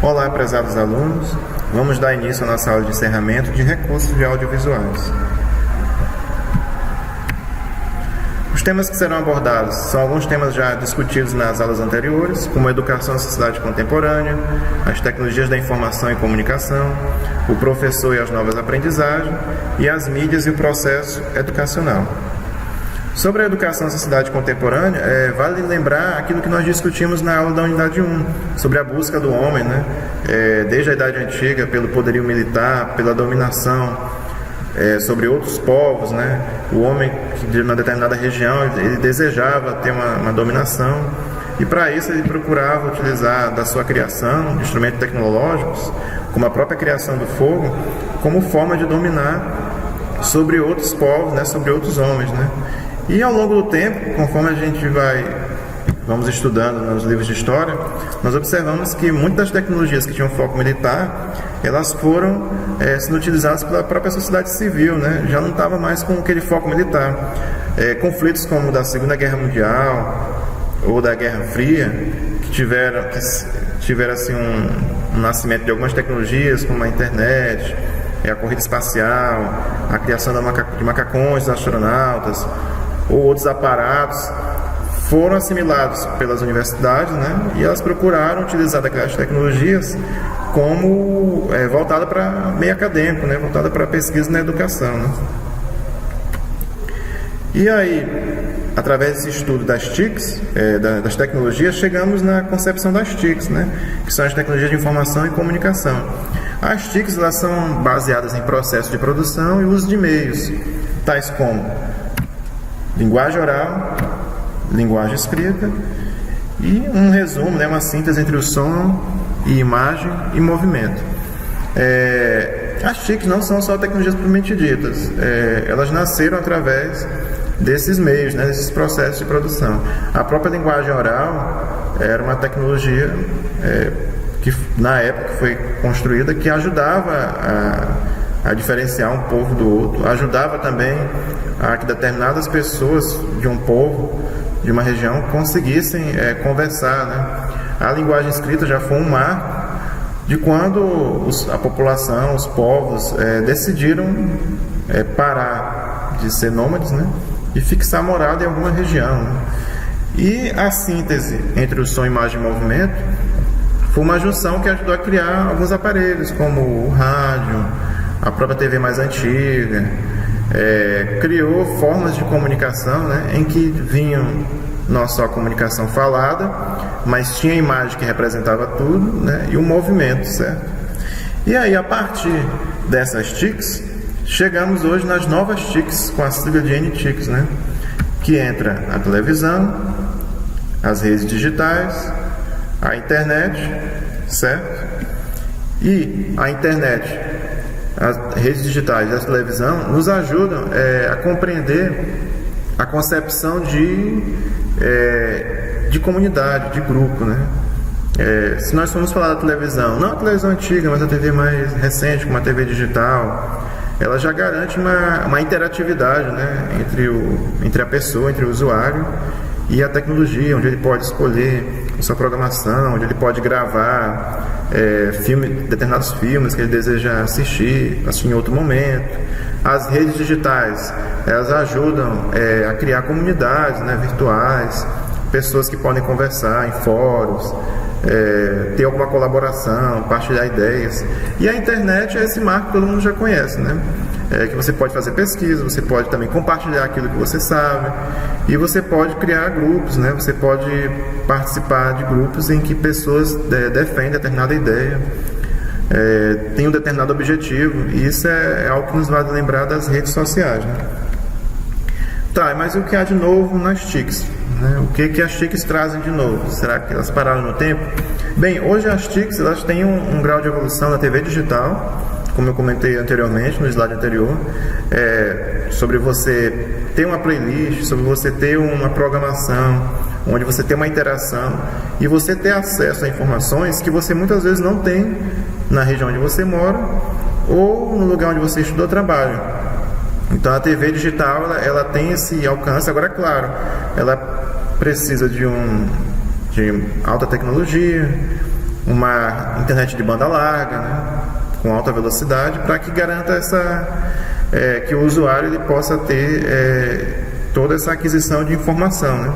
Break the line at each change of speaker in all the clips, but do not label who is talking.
Olá, prezados alunos. Vamos dar início à nossa aula de encerramento de recursos de audiovisuais. Os temas que serão abordados são alguns temas já discutidos nas aulas anteriores, como a educação e sociedade contemporânea, as tecnologias da informação e comunicação, o professor e as novas aprendizagens, e as mídias e o processo educacional. Sobre a educação e sociedade contemporânea, vale lembrar aquilo que nós discutimos na aula da unidade 1, sobre a busca do homem, desde a Idade Antiga, pelo poderio militar, pela dominação, sobre outros povos, O homem de uma determinada região, ele desejava ter uma dominação, e para isso ele procurava utilizar da sua criação, de instrumentos tecnológicos, como a própria criação do fogo, como forma de dominar sobre outros povos, sobre outros homens, E ao longo do tempo, conforme a gente vamos estudando nos livros de história, nós observamos que muitas das tecnologias que tinham foco militar, elas foram sendo utilizadas pela própria sociedade civil, Já não estava mais com aquele foco militar. Conflitos como o da Segunda Guerra Mundial ou da Guerra Fria, que tiveram assim, um nascimento de algumas tecnologias, como a internet, a corrida espacial, a criação de macacões, dos astronautas, ou outros aparatos, foram assimilados pelas universidades, e elas procuraram utilizar aquelas tecnologias como voltada para meio acadêmico, voltada para pesquisa na educação. E aí, através desse estudo das TICs, das tecnologias, chegamos na concepção das TICs, que são as tecnologias de informação e comunicação. As TICs, elas são baseadas em processos de produção e uso de meios, tais como linguagem oral, linguagem escrita e um resumo, uma síntese entre o som e imagem e movimento. As TICs não são só tecnologias propriamente ditas, elas nasceram através desses meios, desses processos de produção. A própria linguagem oral era uma tecnologia que na época foi construída, que ajudava a diferenciar um povo do outro, ajudava também a que determinadas pessoas de um povo, de uma região, conseguissem conversar. A linguagem escrita já foi um marco de quando a população, os povos, decidiram parar de ser nômades, e fixar morada em alguma região. E a síntese entre o som, imagem e movimento foi uma junção que ajudou a criar alguns aparelhos, como o rádio, a própria TV mais antiga, criou formas de comunicação, em que vinham não só a comunicação falada, mas tinha a imagem que representava tudo, e o movimento, certo? E aí, a partir dessas TICs, chegamos hoje nas novas TICs, com a sigla de NTICs, que entra a televisão, as redes digitais, a internet, certo? E a internet, as redes digitais e a televisão nos ajudam a compreender a concepção de comunidade, de grupo, se nós formos falar da televisão, não a televisão antiga, mas a TV mais recente, como a TV digital, ela já garante uma interatividade, entre a pessoa, entre o usuário e a tecnologia, onde ele pode escolher a sua programação, onde ele pode gravar determinados filmes que ele deseja assistir em outro momento. As redes digitais, elas ajudam a criar comunidades virtuais, pessoas que podem conversar em fóruns, ter alguma colaboração, partilhar ideias. E a internet é esse marco que todo mundo já conhece, que você pode fazer pesquisa, você pode também compartilhar aquilo que você sabe, e você pode criar grupos, você pode participar de grupos em que pessoas defendem determinada ideia, tem um determinado objetivo, e isso é algo que nos vai lembrar das redes sociais. Tá, mas o que há de novo nas TICs? O que as TICs trazem de novo? Será que elas pararam no tempo? Bem, hoje as TICs, elas têm um grau de evolução da TV digital, como eu comentei anteriormente, no slide anterior, sobre você ter uma playlist, sobre você ter uma programação, onde você tem uma interação e você ter acesso a informações que você muitas vezes não tem na região onde você mora ou no lugar onde você estuda ou trabalha. Então a TV digital ela tem esse alcance. Agora, é claro, ela precisa de alta tecnologia, uma internet de banda larga, né, com alta velocidade, para que garanta que o usuário ele possa ter toda essa aquisição de informação, né.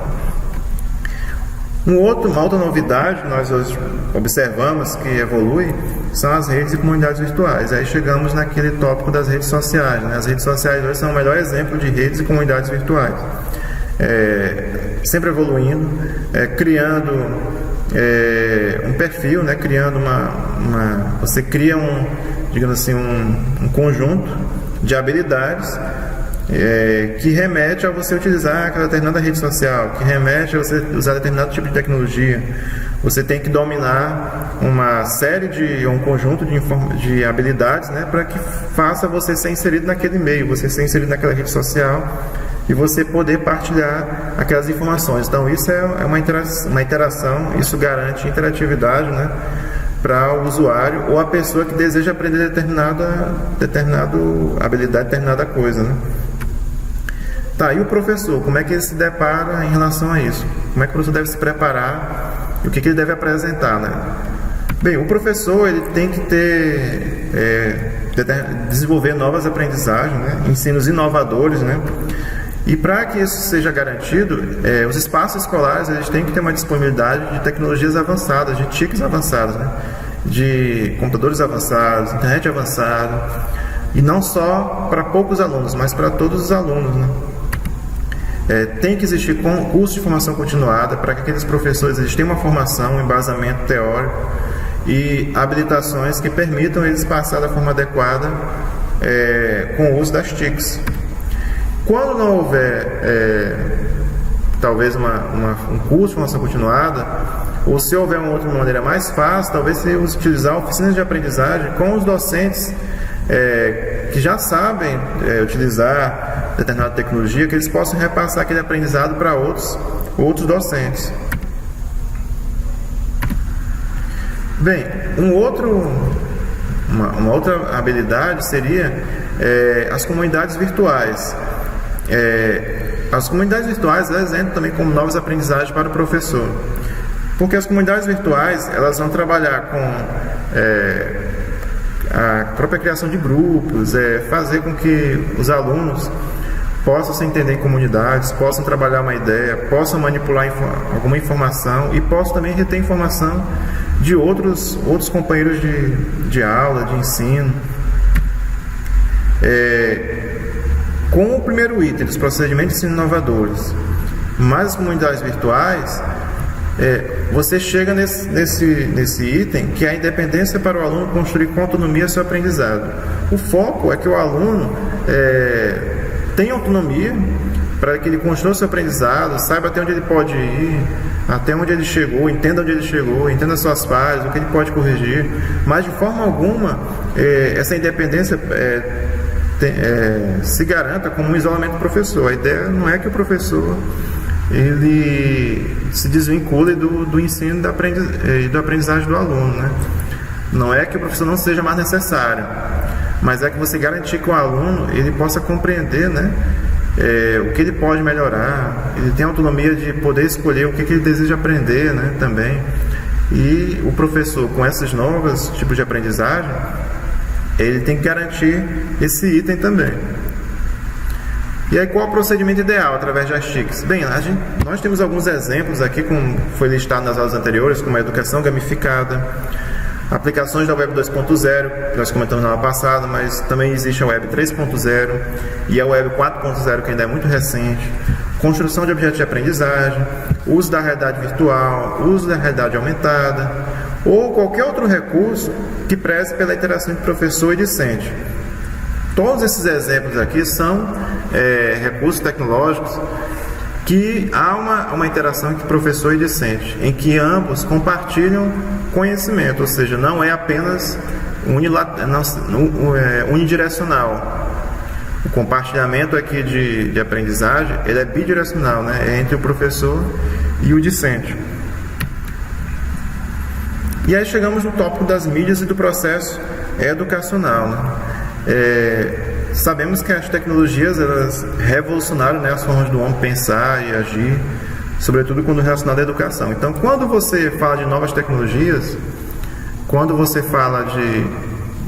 Uma outra novidade que nós hoje observamos que evolui são as redes e comunidades virtuais. Aí chegamos naquele tópico das redes sociais, né? As redes sociais hoje são o melhor exemplo de redes e comunidades virtuais. Sempre evoluindo, criando um perfil, né? Criando você cria digamos assim, um conjunto de habilidades que remete a você utilizar aquela determinada rede social, que remete a você usar determinado tipo de tecnologia. Você tem que dominar uma série um conjunto de habilidades, né, para que faça você ser inserido naquele meio, você ser inserido naquela rede social e você poder partilhar aquelas informações. Então isso é uma interação, isso garante interatividade, né, para o usuário ou a pessoa que deseja aprender determinada habilidade, determinada coisa, né. Tá, e o professor, como é que ele se depara em relação a isso? Como é que o professor deve se preparar e o que ele deve apresentar, né? Bem, o professor ele tem que desenvolver novas aprendizagens, né? Ensinos inovadores, né? E para que isso seja garantido, os espaços escolares eles têm que ter uma disponibilidade de tecnologias avançadas, de TICs avançadas, né? De computadores avançados, internet avançada, e não só para poucos alunos, mas para todos os alunos, né? Tem que existir curso de formação continuada para que aqueles professores eles tenham uma formação, um embasamento teórico e habilitações que permitam eles passar da forma adequada com o uso das TICs. Quando não houver talvez um curso de formação continuada, ou se houver uma outra maneira mais fácil, talvez se utilizar oficinas de aprendizagem com os docentes que já sabem utilizar determinada tecnologia, que eles possam repassar aquele aprendizado para outros docentes. Bem, uma outra habilidade seria as comunidades virtuais. As comunidades virtuais elas entram também como novas aprendizagens para o professor, porque as comunidades virtuais elas vão trabalhar com a própria criação de grupos, fazer com que os alunos possam se entender em comunidades, possam trabalhar uma ideia, possam manipular alguma informação e possam também reter informação de outros companheiros de aula, de ensino. Com o primeiro item dos procedimentos de ensino inovadores, mais as comunidades virtuais, você chega nesse item que é a independência para o aluno construir com autonomia seu aprendizado. O foco é que o aluno tenha autonomia para que ele construa seu aprendizado, saiba até onde ele pode ir, até onde ele chegou, entenda onde ele chegou, entenda suas falhas, o que ele pode corrigir, mas de forma alguma essa independência se garanta como um isolamento do professor. A ideia não é que o professor ele se desvincule do ensino e da aprendizagem do aluno, né? Não é que o professor não seja mais necessário, mas é que você garantir que o aluno ele possa compreender, né, o que ele pode melhorar, ele tem autonomia de poder escolher o que ele deseja aprender, né, também. E o professor, com esses novos tipos de aprendizagem, ele tem que garantir esse item também. E aí, qual é o procedimento ideal através das TICs? Bem, nós temos alguns exemplos aqui, como foi listado nas aulas anteriores, como a educação gamificada, aplicações da Web 2.0, que nós comentamos na aula passada, mas também existe a Web 3.0 e a Web 4.0, que ainda é muito recente, construção de objetos de aprendizagem, uso da realidade virtual, uso da realidade aumentada, ou qualquer outro recurso que preze pela interação entre professor e discente. Todos esses exemplos aqui são recursos tecnológicos que há uma interação entre professor e discente, em que ambos compartilham conhecimento, ou seja, não é apenas unidirecional. O compartilhamento aqui de aprendizagem ele é bidirecional, né? É entre o professor e o discente. E aí chegamos no tópico das mídias e do processo educacional, né? Sabemos que as tecnologias elas revolucionaram, né, as formas do homem pensar e agir, sobretudo quando relacionado à educação. Então, quando você fala de novas tecnologias, quando você fala de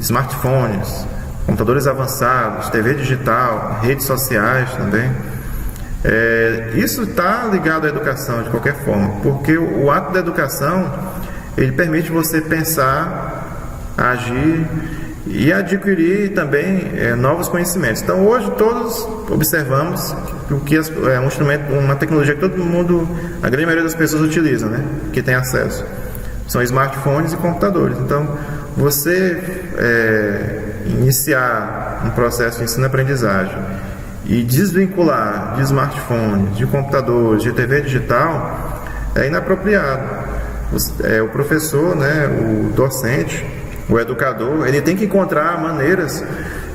smartphones, computadores avançados, TV digital, redes sociais também, isso está ligado à educação de qualquer forma, porque o ato da educação, ele permite você pensar, agir e adquirir também novos conhecimentos. Então hoje todos observamos que é um instrumento, uma tecnologia que todo mundo, a grande maioria das pessoas utilizam, né? Que tem acesso. São smartphones e computadores. Então você iniciar um processo de ensino-aprendizagem e desvincular de smartphones, de computadores, de TV digital é inapropriado. O professor, né, o docente, o educador, ele tem que encontrar maneiras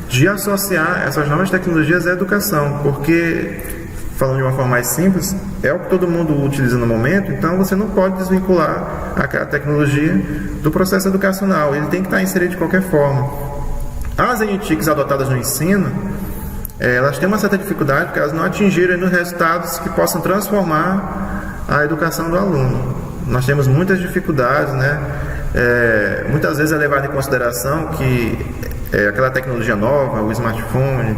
de associar essas novas tecnologias à educação, porque, falando de uma forma mais simples, é o que todo mundo utiliza no momento, então você não pode desvincular a tecnologia do processo educacional, ele tem que estar inserido de qualquer forma. As NTICs adotadas no ensino, elas têm uma certa dificuldade porque elas não atingiram nos resultados que possam transformar a educação do aluno. Nós temos muitas dificuldades, né? Muitas vezes é levado em consideração que aquela tecnologia nova, o smartphone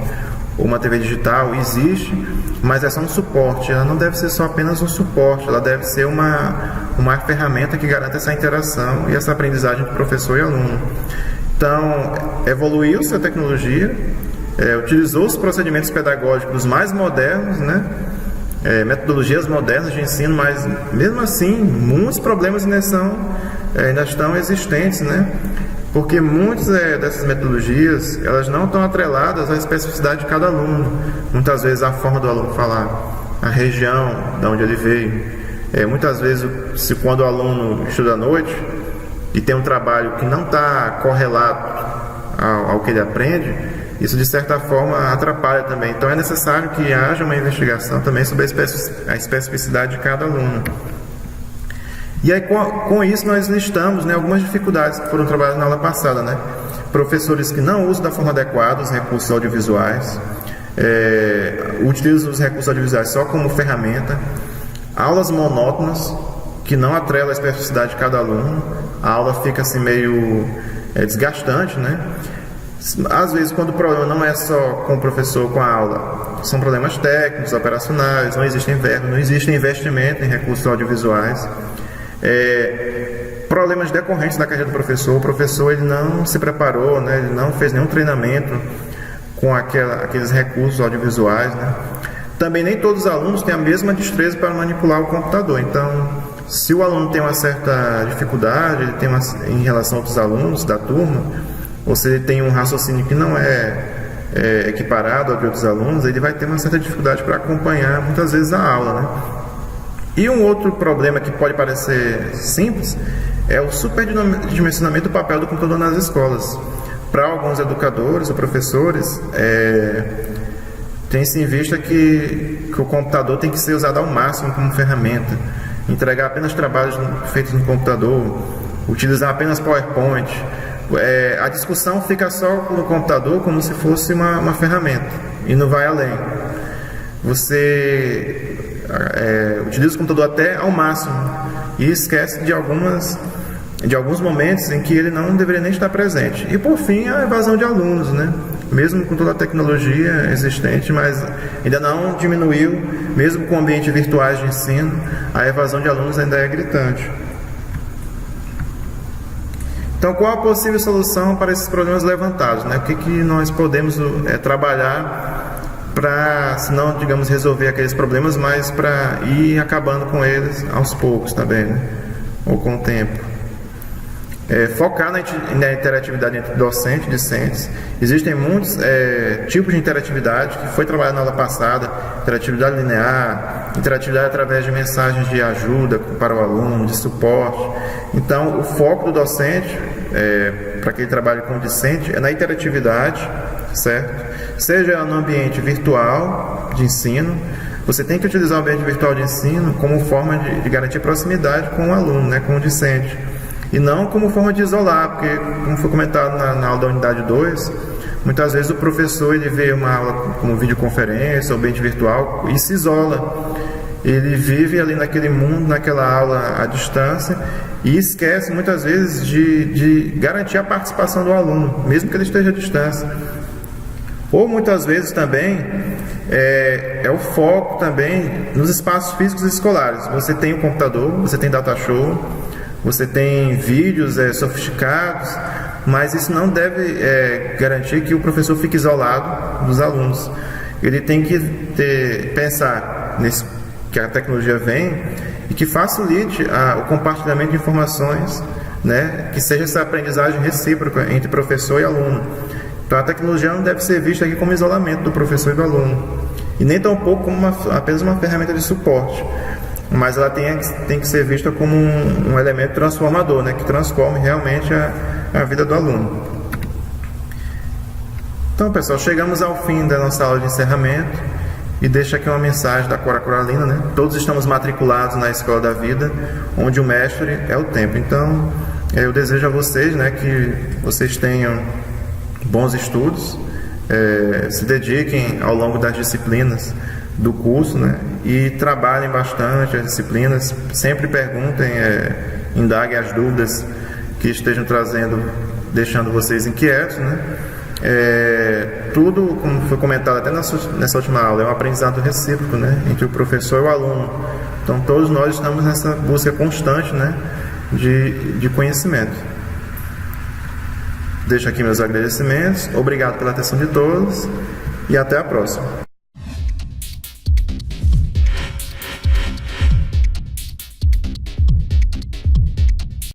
ou uma TV digital existe, mas é só um suporte. Ela não deve ser só apenas um suporte, ela deve ser uma ferramenta que garanta essa interação e essa aprendizagem entre professor e aluno. Então, evoluiu-se a tecnologia, utilizou os procedimentos pedagógicos mais modernos, né? Metodologias modernas de ensino, mas mesmo assim muitos problemas ainda estão existentes, né? Porque muitas dessas metodologias elas não estão atreladas à especificidade de cada aluno. Muitas vezes a forma do aluno falar, a região de onde ele veio. Muitas vezes, quando o aluno estuda à noite e tem um trabalho que não está correlato ao que ele aprende, isso de certa forma atrapalha também. Então é necessário que haja uma investigação também sobre a especificidade de cada aluno. E aí com isso nós listamos, né, algumas dificuldades que foram trabalhadas na aula passada, né? Professores que não usam da forma adequada os recursos audiovisuais, utilizam os recursos audiovisuais só como ferramenta, aulas monótonas que não atrelam a especificidade de cada aluno, a aula fica assim meio desgastante, né? Às vezes, quando o problema não é só com o professor, com a aula, são problemas técnicos, operacionais, não existem verbas, não existe investimento em recursos audiovisuais, problemas decorrentes da carreira do professor. O professor ele não se preparou, né? Ele não fez nenhum treinamento com aqueles recursos audiovisuais, né? Também nem todos os alunos têm a mesma destreza para manipular o computador. Então, se o aluno tem uma certa dificuldade, ele tem em relação a outros alunos da turma, ou se ele tem um raciocínio que não é equiparado ao de outros alunos, ele vai ter uma certa dificuldade para acompanhar muitas vezes a aula, né? E um outro problema que pode parecer simples é o superdimensionamento do papel do computador nas escolas. Para alguns educadores ou professores, tem-se em vista que o computador tem que ser usado ao máximo como ferramenta, entregar apenas trabalhos feitos no computador, utilizar apenas PowerPoint. A discussão fica só no computador como se fosse uma ferramenta e não vai além. Você utiliza o computador até ao máximo e esquece de alguns momentos em que ele não deveria nem estar presente. E por fim, a evasão de alunos, né? Mesmo com toda a tecnologia existente, mas ainda não diminuiu, mesmo com ambientes virtuais de ensino, a evasão de alunos ainda é gritante. Então, qual a possível solução para esses problemas levantados, né? O que nós podemos trabalhar para, se não, digamos, resolver aqueles problemas, mas para ir acabando com eles aos poucos também, né? Ou com o tempo. Focar na interatividade entre docente e discentes. Existem muitos tipos de interatividade que foi trabalhado na aula passada: interatividade linear, interatividade através de mensagens de ajuda para o aluno, de suporte. Então, o foco do docente, para que ele trabalhe com o discente, é na interatividade, certo? Seja no ambiente virtual de ensino, você tem que utilizar o ambiente virtual de ensino como forma de garantir proximidade com o aluno, né, com o discente. E não como forma de isolar, porque, como foi comentado na aula da unidade 2, muitas vezes o professor ele vê uma aula como videoconferência ou ambiente virtual e se isola. ele vive ali naquele mundo, naquela aula à distância, e esquece muitas vezes de garantir a participação do aluno, mesmo que ele esteja à distância. Ou muitas vezes também é o foco também nos espaços físicos escolares. Você tem um computador, você tem data show, você tem vídeos sofisticados, mas isso não deve garantir que o professor fique isolado dos alunos. Ele tem que pensar nisso, que a tecnologia vem e que facilite o compartilhamento de informações, né? Que seja essa aprendizagem recíproca entre professor e aluno. Então a tecnologia não deve ser vista aqui como isolamento do professor e do aluno, e nem tampouco como apenas uma ferramenta de suporte, mas ela tem que ser vista como um elemento transformador, né? Que transforme realmente a vida do aluno. Então, pessoal, chegamos ao fim da nossa aula de encerramento, e deixo aqui uma mensagem da Cora Coralina, né? Todos estamos matriculados na Escola da Vida, onde o mestre é o tempo. Então, eu desejo a vocês, né, que vocês tenham bons estudos, se dediquem ao longo das disciplinas do curso, né, e trabalhem bastante as disciplinas, sempre perguntem, indaguem as dúvidas que estejam deixando vocês inquietos, né. Tudo, como foi comentado até nessa última aula, é um aprendizado recíproco, né, entre o professor e o aluno. Então todos nós estamos nessa busca constante, né, de conhecimento. Deixo aqui meus agradecimentos, obrigado pela atenção de todos e até a próxima.